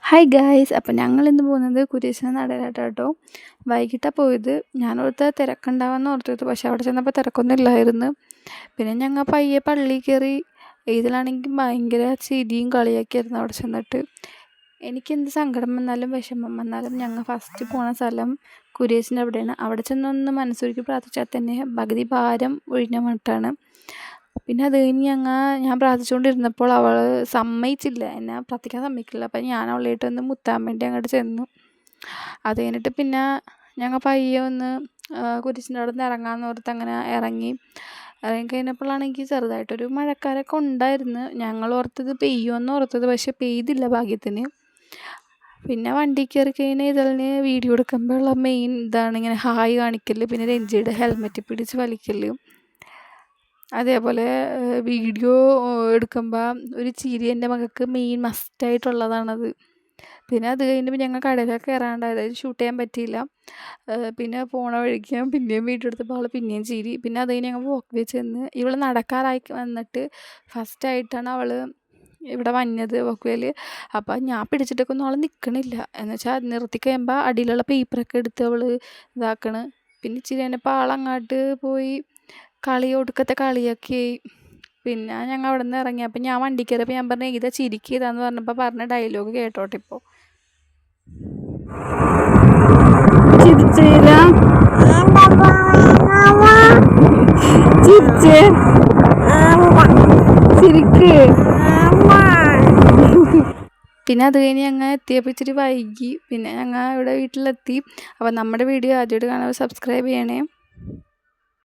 Hi guys, അപ്പം ഞങ്ങളിന്ന് പോകുന്നത് കുരിശന നടയിലാട്ടോ. വൈകിട്ടാണ് പോയത്. ഞാനോർത്ത് തിരക്കുണ്ടാവുമെന്ന് ഓർത്തത്, പക്ഷെ അവിടെ ചെന്നപ്പോൾ തിരക്കൊന്നും ഇല്ലായിരുന്നു. പിന്നെ ഞങ്ങൾ പയ്യെ പള്ളിയിൽ കയറി. ഇതിലാണെങ്കിൽ ഭയങ്കര ചിരിയും കളിയൊക്കെയായിരുന്നു അവിടെ ചെന്നിട്ട്. എനിക്കെന്ത് സങ്കടം വന്നാലും വിഷമം വന്നാലും ഞങ്ങൾ ഫസ്റ്റ് പോണ സ്ഥലം കുരിശിൻ്റെ അവിടെയാണ്. അവിടെ ചെന്നൊന്ന് മനസ്സൊരുക്കി പ്രാർത്ഥിച്ചാൽ തന്നെ പകുതി ഭാരം ഒഴിഞ്ഞ മട്ടാണ്. പിന്നെ അത് കഴിഞ്ഞ് ഞാൻ പ്രാർത്ഥിച്ചുകൊണ്ടിരുന്നപ്പോൾ അവൾ സമ്മതിച്ചില്ല, എന്നെ പ്രാർത്ഥിക്കാൻ സമ്മതിക്കില്ല. അപ്പം ഞാൻ അവളായിട്ട് ഒന്ന് മുത്താൻ വേണ്ടി അങ്ങോട്ട് ചെന്നു. അത് കഴിഞ്ഞിട്ട് പിന്നെ ഞങ്ങൾ പയ്യെ ഒന്ന് കുരിശിൻ്റെ അവിടെ നിന്ന് ഇറങ്ങാമെന്ന് ഓർത്ത് അങ്ങനെ ഇറങ്ങിക്കഴിഞ്ഞപ്പോഴാണെങ്കിൽ ചെറുതായിട്ടൊരു മഴക്കാരൊക്കെ ഉണ്ടായിരുന്നു. ഞങ്ങൾ ഓർത്തത് പെയ്യുമെന്ന് ഓർത്തത്, പക്ഷെ പെയ്തില്ല ഭാഗ്യത്തിന്. പിന്നെ വണ്ടി കയറി കഴിഞ്ഞാൽ ഇതിന് വീഡിയോ എടുക്കുമ്പോഴുള്ള മെയിൻ ഇതാണ് ഇങ്ങനെ ഹായ് കാണിക്കൽ, പിന്നെ രഞ്ജിയുടെ ഹെൽമെറ്റ് പിടിച്ച് വലിക്കൽ. അതേപോലെ വീഡിയോ എടുക്കുമ്പോൾ ഒരു ചിരി എൻ്റെ മകൾക്ക് മെയിൻ മസ്റ്റായിട്ടുള്ളതാണത്. പിന്നെ അത് കഴിഞ്ഞപ്പോൾ ഞങ്ങൾ കടയിലൊക്കെ കയറാണ്ടായത്, ഷൂട്ട് ചെയ്യാൻ പറ്റിയില്ല. പിന്നെ പോണ വഴിക്ക് ഞാൻ പിന്നെയും വീഡിയോ എടുത്തപ്പോൾ അവൾ പിന്നെയും ചിരി. പിന്നെ അത് കഴിഞ്ഞ് ഞങ്ങൾ വാക്ക് വേ ചെന്ന് ഇവൾ നടക്കാറായി വന്നിട്ട് ഫസ്റ്റായിട്ടാണ് അവൾ ഇവിടെ വന്നത് വാക്ക് വേയിൽ. അപ്പം ഞാൻ പിടിച്ചിട്ടൊക്കെ ഒന്നും അവൾ നിൽക്കണില്ല. എന്ന് വെച്ചാൽ നിർത്തി കഴിയുമ്പോൾ അടിയിലുള്ള പേപ്പറൊക്കെ എടുത്ത് അവൾ ഇതാക്കണ്. പിന്നെ ഇച്ചിരി കഴിഞ്ഞപ്പോൾ ആളങ്ങോട്ട് പോയി ഒടുക്കത്തെ കളിയൊക്കെ ആയി. പിന്നെ ഞങ്ങൾ അവിടെ നിന്ന് ഇറങ്ങി. അപ്പം ഞാൻ വണ്ടി കയറിയപ്പോൾ ഞാൻ പറഞ്ഞു ഇതാ ചിരിക്കിതാന്ന് പറഞ്ഞപ്പോൾ പറഞ്ഞ ഡയലോഗ് കേട്ടോട്ടെ. ഇപ്പോൾ ചിരിച്ചില്ല ചിരിച്ച് ചിരിക്ക്. പിന്നെ അത് കഴിഞ്ഞ് ഞങ്ങൾ എത്തിയപ്പോൾ ഇച്ചിരി വൈകി. പിന്നെ ഞങ്ങൾ ഇവിടെ വീട്ടിലെത്തി. അപ്പോൾ നമ്മുടെ വീഡിയോ ആദ്യമായിട്ട് കാണുമ്പോൾ സബ്സ്ക്രൈബ് ചെയ്യണേ.